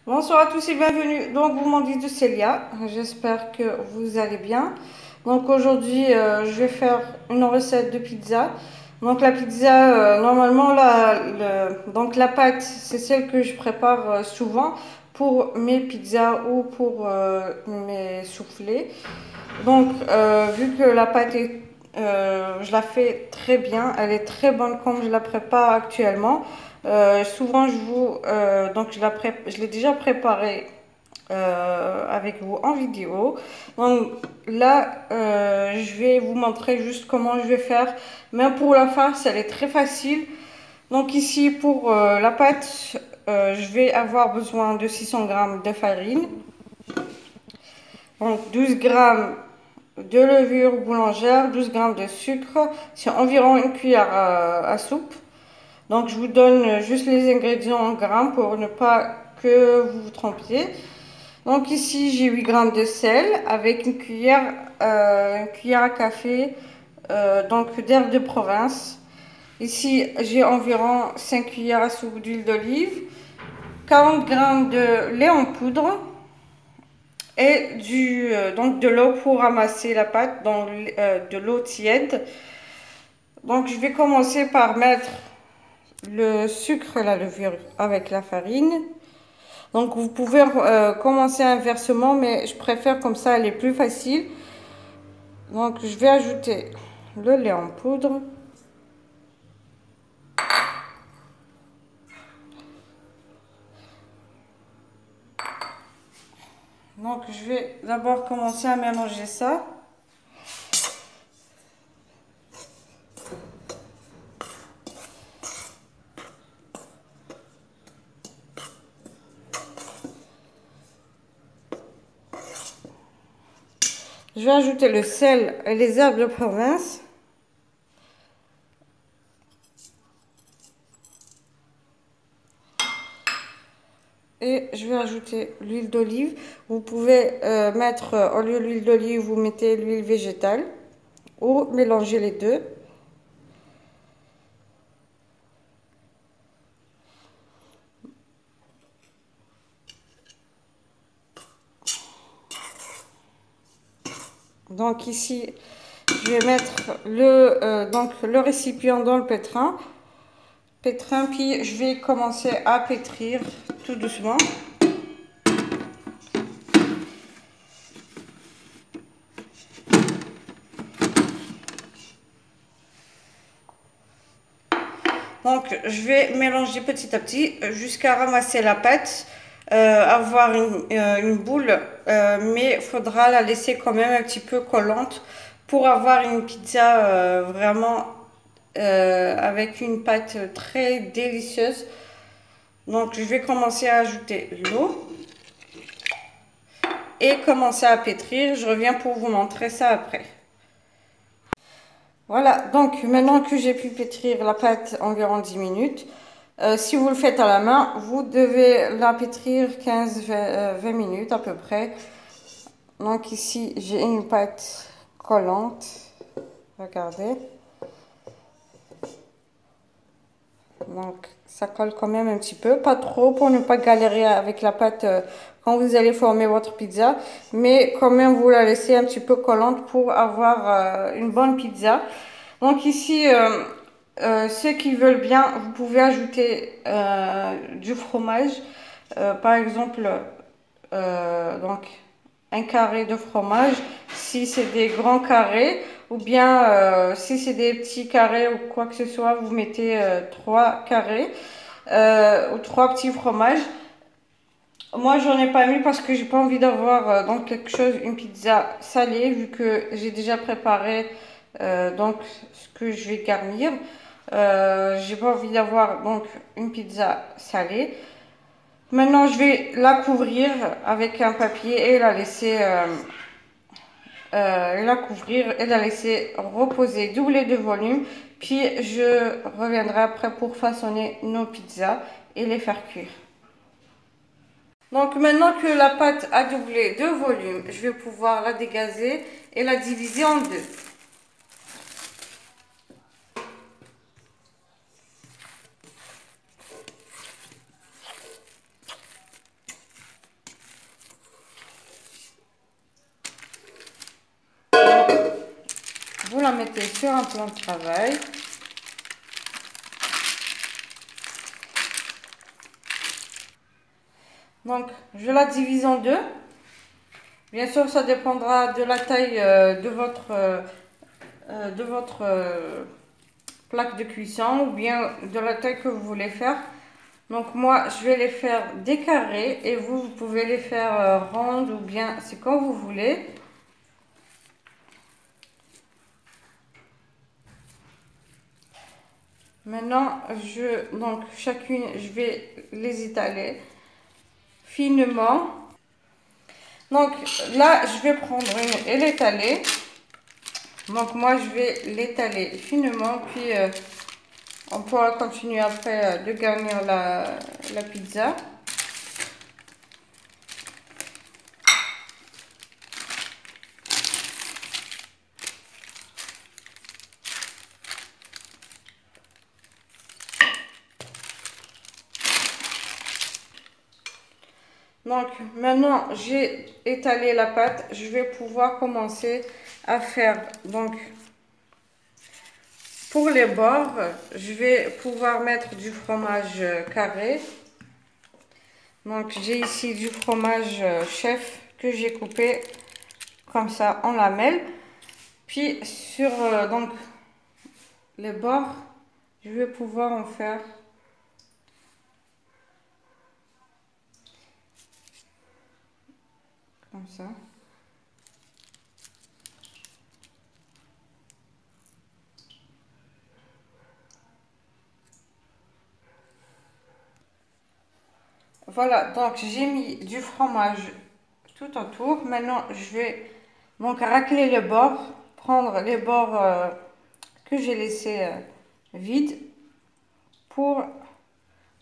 Bonsoir à tous et bienvenue dans Gourmandise de Célia. J'espère que vous allez bien. Donc aujourd'hui, je vais faire une recette de pizza. Donc la pizza, normalement, donc la pâte, c'est celle que je prépare souvent pour mes pizzas ou pour mes soufflets. Donc vu que la pâte je la fais très bien, elle est très bonne comme je la prépare actuellement. Souvent, donc je l'ai déjà préparée avec vous en vidéo. Donc là, je vais vous montrer juste comment je vais faire. Mais pour la farce, elle est très facile. Donc ici, pour la pâte, je vais avoir besoin de 600 grammes de farine. Donc 12 grammes de levure boulangère, 12 grammes de sucre, c'est environ une cuillère à soupe. Donc je vous donne juste les ingrédients en grammes pour ne pas que vous vous trompiez. Donc ici j'ai 8 grammes de sel avec une cuillère à café donc d'herbe de Provence. Ici j'ai environ 5 cuillères à soupe d'huile d'olive, 40 grammes de lait en poudre et donc de l'eau pour ramasser la pâte dans de l'eau tiède. Donc je vais commencer par mettre le sucre et la levure avec la farine. Donc vous pouvez commencer inversement, mais je préfère comme ça, elle est plus facile. Donc je vais ajouter le lait en poudre. Donc je vais d'abord commencer à mélanger ça. Je vais ajouter le sel et les herbes de Provence. Et je vais ajouter l'huile d'olive. Vous pouvez mettre, au lieu de l'huile d'olive, vous mettez l'huile végétale ou mélanger les deux. Donc ici, je vais mettre le récipient dans le pétrin. Puis je vais commencer à pétrir tout doucement. Donc je vais mélanger petit à petit jusqu'à ramasser la pâte, avoir une boule, mais il faudra la laisser quand même un petit peu collante pour avoir une pizza vraiment avec une pâte très délicieuse. Donc je vais commencer à ajouter l'eau et commencer à pétrir. Je reviens pour vous montrer ça après. Voilà, donc maintenant que j'ai pu pétrir la pâte environ 10 minutes, si vous le faites à la main, vous devez la pétrir 15-20 minutes à peu près. Donc ici, j'ai une pâte collante. Regardez. Donc ça colle quand même un petit peu, pas trop pour ne pas galérer avec la pâte quand vous allez former votre pizza, mais quand même vous la laissez un petit peu collante pour avoir une bonne pizza. Donc ici, ceux qui veulent bien, vous pouvez ajouter du fromage, par exemple, donc un carré de fromage si c'est des grands carrés, ou bien si c'est des petits carrés ou quoi que ce soit, vous mettez 3 carrés ou 3 petits fromages. Moi j'en ai pas mis parce que j'ai pas envie d'avoir donc quelque chose, une pizza salée, vu que j'ai déjà préparé donc ce que je vais garnir. J'ai pas envie d'avoir donc une pizza salée. Maintenant, je vais la couvrir avec un papier et la laisser la laisser reposer, doubler de volume. Puis je reviendrai après pour façonner nos pizzas et les faire cuire. Donc maintenant que la pâte a doublé de volume, je vais pouvoir la dégazer et la diviser en deux. monter sur un plan de travail. Donc, je la divise en deux. Bien sûr, ça dépendra de la taille de votre plaque de cuisson ou bien de la taille que vous voulez faire. Donc moi, je vais les faire des carrés et vous, vous pouvez les faire rondes ou bien c'est quand vous voulez. Maintenant, donc chacune, je vais les étaler finement. Donc là, je vais prendre une et l'étaler. Donc moi, je vais l'étaler finement, puis on pourra continuer après de garnir la pizza. Donc maintenant j'ai étalé la pâte, je vais pouvoir commencer à faire donc pour les bords, je vais pouvoir mettre du fromage carré. Donc j'ai ici du fromage chef que j'ai coupé comme ça en lamelles. Puis sur donc les bords, je vais pouvoir en faire comme ça. Voilà, donc j'ai mis du fromage tout autour. Maintenant, je vais donc racler les bords, prendre les bords que j'ai laissés vides pour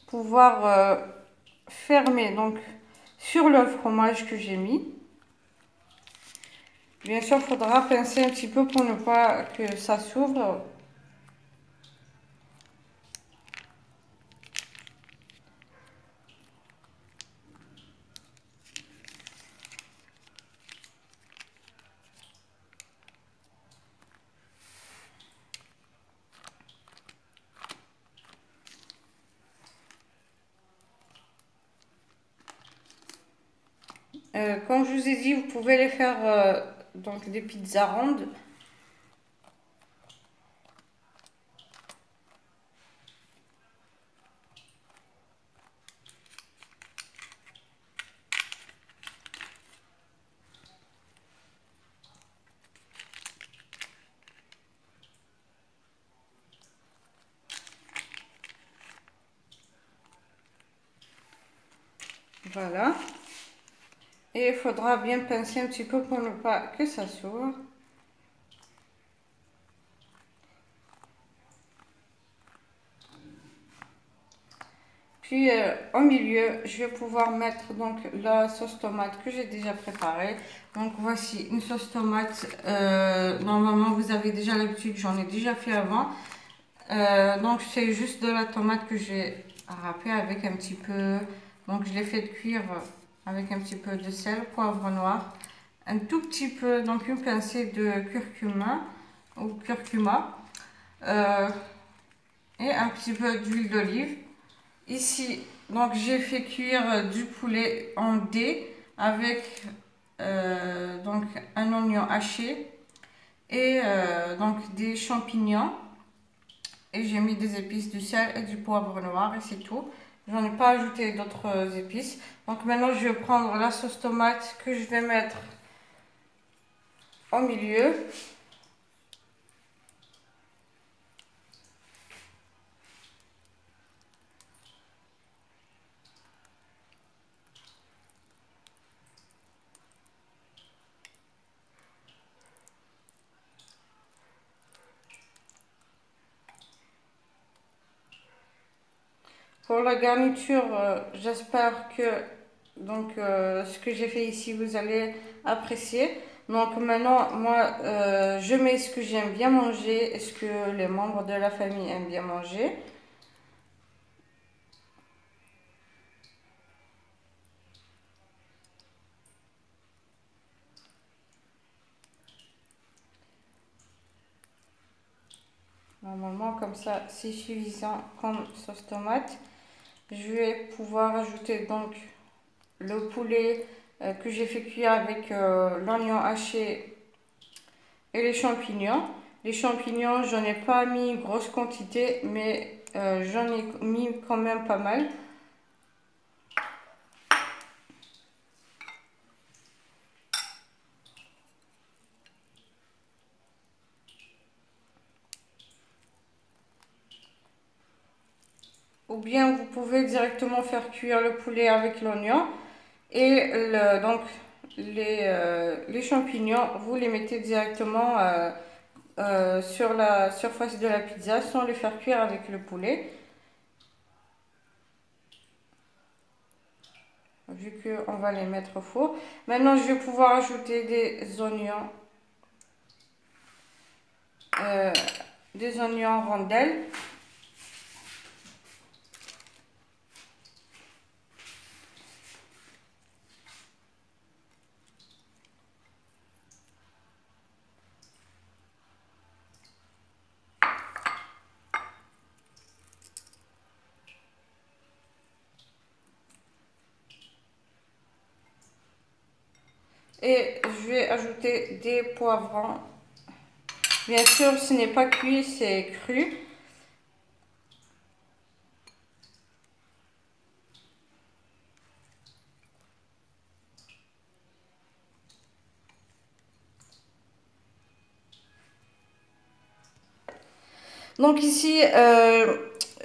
pouvoir fermer donc sur le fromage que j'ai mis. Bien sûr, il faudra pincer un petit peu pour ne pas que ça s'ouvre. Comme je vous ai dit, vous pouvez les faire donc des pizzas rondes. Voilà. Et il faudra bien pincer un petit peu pour ne pas que ça s'ouvre. Puis au milieu, je vais pouvoir mettre donc la sauce tomate que j'ai déjà préparée. Donc voici une sauce tomate. Normalement, vous avez déjà l'habitude, j'en ai déjà fait avant. Donc c'est juste de la tomate que j'ai râpée avec un petit peu. Donc je l'ai fait cuire avec un petit peu de sel, poivre noir, un tout petit peu, donc une pincée de curcuma ou curcuma et un petit peu d'huile d'olive. Ici, donc j'ai fait cuire du poulet en dés avec donc un oignon haché et donc des champignons. Et j'ai mis des épices, du sel et du poivre noir et c'est tout. J'en ai pas ajouté d'autres épices. Donc maintenant je vais prendre la sauce tomate que je vais mettre au milieu. Pour la garniture, j'espère que donc ce que j'ai fait ici vous allez apprécier. Donc maintenant moi je mets ce que j'aime bien manger et ce que les membres de la famille aiment bien manger. Normalement, comme ça, c'est suffisant comme sauce tomate. Je vais pouvoir ajouter donc le poulet que j'ai fait cuire avec l'oignon haché et les champignons. Les champignons, j'en ai pas mis une grosse quantité, mais j'en ai mis quand même pas mal. Ou bien vous pouvez directement faire cuire le poulet avec l'oignon et donc les champignons, vous les mettez directement sur la surface de la pizza sans les faire cuire avec le poulet. Vu qu'on va les mettre au four. Maintenant, je vais pouvoir ajouter euh, des oignons en rondelles. Et je vais ajouter des poivrons. Bien sûr, ce n'est pas cuit, c'est cru. Donc ici,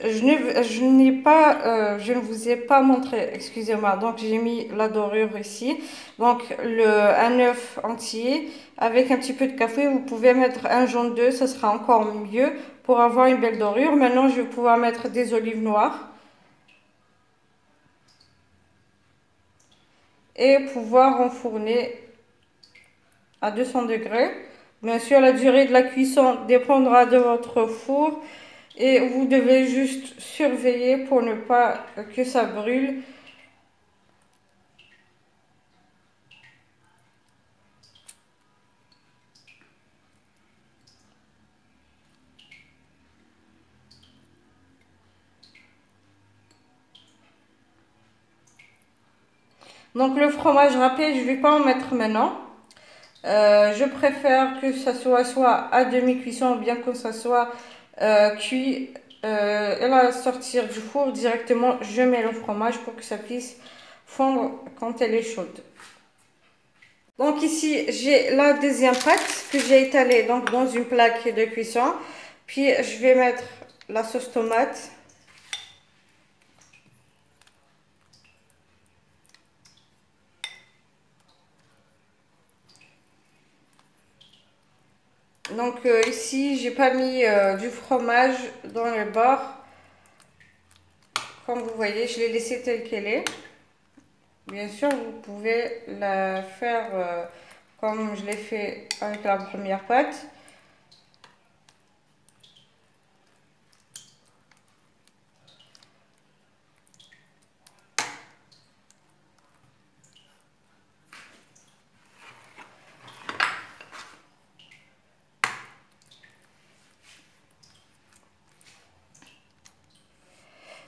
je ne vous ai pas montré, excusez-moi. Donc j'ai mis la dorure ici. Donc un œuf entier avec un petit peu de café. Vous pouvez mettre un jaune d'œuf, ça sera encore mieux pour avoir une belle dorure. Maintenant, je vais pouvoir mettre des olives noires et pouvoir enfourner à 200 degrés. Bien sûr, la durée de la cuisson dépendra de votre four et vous devez juste surveiller pour ne pas que ça brûle. Donc le fromage râpé, je ne vais pas en mettre maintenant. Je préfère que ça soit à demi-cuisson ou bien que ça soit cuit. Et là, sortir du four directement, je mets le fromage pour que ça puisse fondre quand elle est chaude. Donc ici, j'ai la deuxième pâte que j'ai étalée donc, dans une plaque de cuisson. Puis je vais mettre la sauce tomate. Donc ici, j'ai pas mis du fromage dans le bord. Comme vous voyez, je l'ai laissé telle qu'elle est. Bien sûr, vous pouvez la faire comme je l'ai fait avec la première pâte.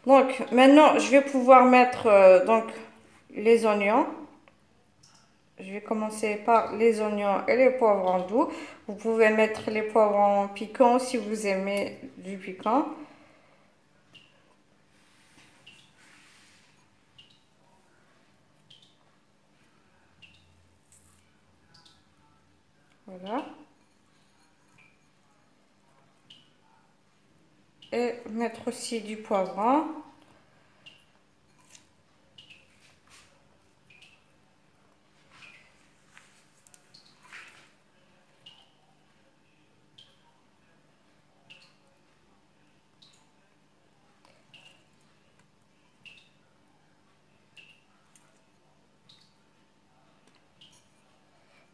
Donc maintenant, je vais pouvoir mettre donc les oignons. Je vais commencer par les oignons et les poivrons doux. Vous pouvez mettre les poivrons piquants si vous aimez du piquant. Voilà. Et mettre aussi du poivron.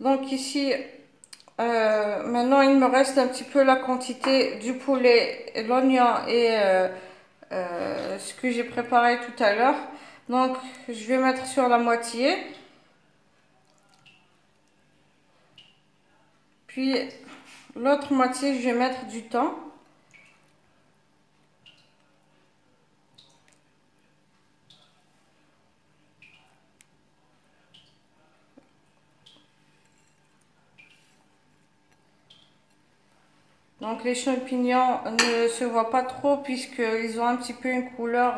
Donc ici, maintenant il me reste un petit peu la quantité du poulet, l'oignon et ce que j'ai préparé tout à l'heure. Donc je vais mettre sur la moitié. Puis l'autre moitié, je vais mettre du thon. Donc les champignons ne se voient pas trop puisqu'ils ont un petit peu une couleur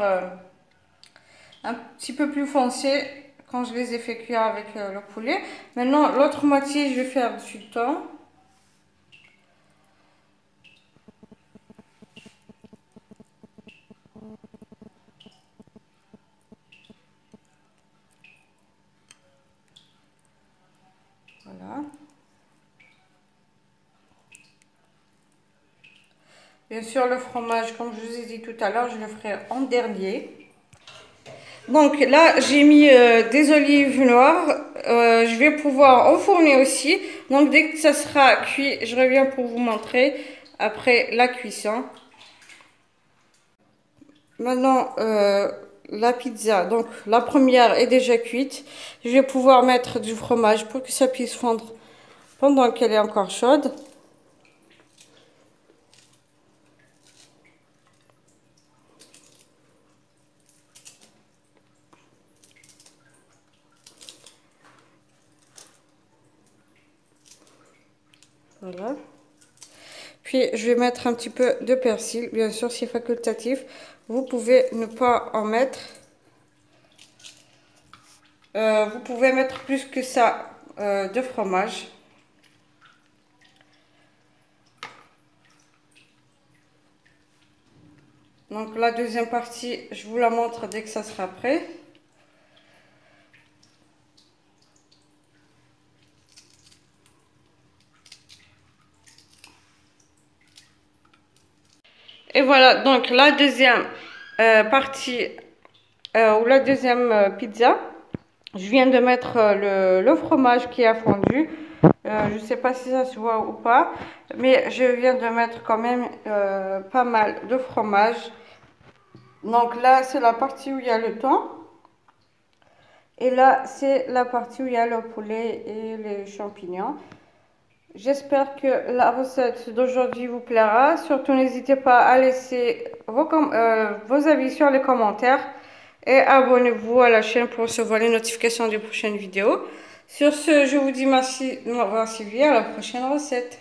un petit peu plus foncée quand je les ai fait cuire avec le poulet. Maintenant l'autre moitié je vais faire du thon. Voilà. Bien sûr, le fromage, comme je vous ai dit tout à l'heure, je le ferai en dernier. Donc là, j'ai mis des olives noires. Je vais pouvoir enfourner aussi. Donc dès que ça sera cuit, je reviens pour vous montrer après la cuisson. Maintenant, la pizza, donc la première est déjà cuite. Je vais pouvoir mettre du fromage pour que ça puisse fondre pendant qu'elle est encore chaude. Voilà. Puis je vais mettre un petit peu de persil. Bien sûr, c'est facultatif. Vous pouvez ne pas en mettre. Vous pouvez mettre plus que ça de fromage. Donc la deuxième partie, je vous la montre dès que ça sera prêt. Et voilà, donc la deuxième partie ou la deuxième pizza. Je viens de mettre le fromage qui a fondu. Je ne sais pas si ça se voit ou pas, mais je viens de mettre quand même pas mal de fromage. Donc là, c'est la partie où il y a le thon. Et là, c'est la partie où il y a le poulet et les champignons. J'espère que la recette d'aujourd'hui vous plaira. Surtout, n'hésitez pas à laisser vos avis sur les commentaires. Et abonnez-vous à la chaîne pour recevoir les notifications des prochaines vidéos. Sur ce, je vous dis merci de m'avoir suivi. À la prochaine recette.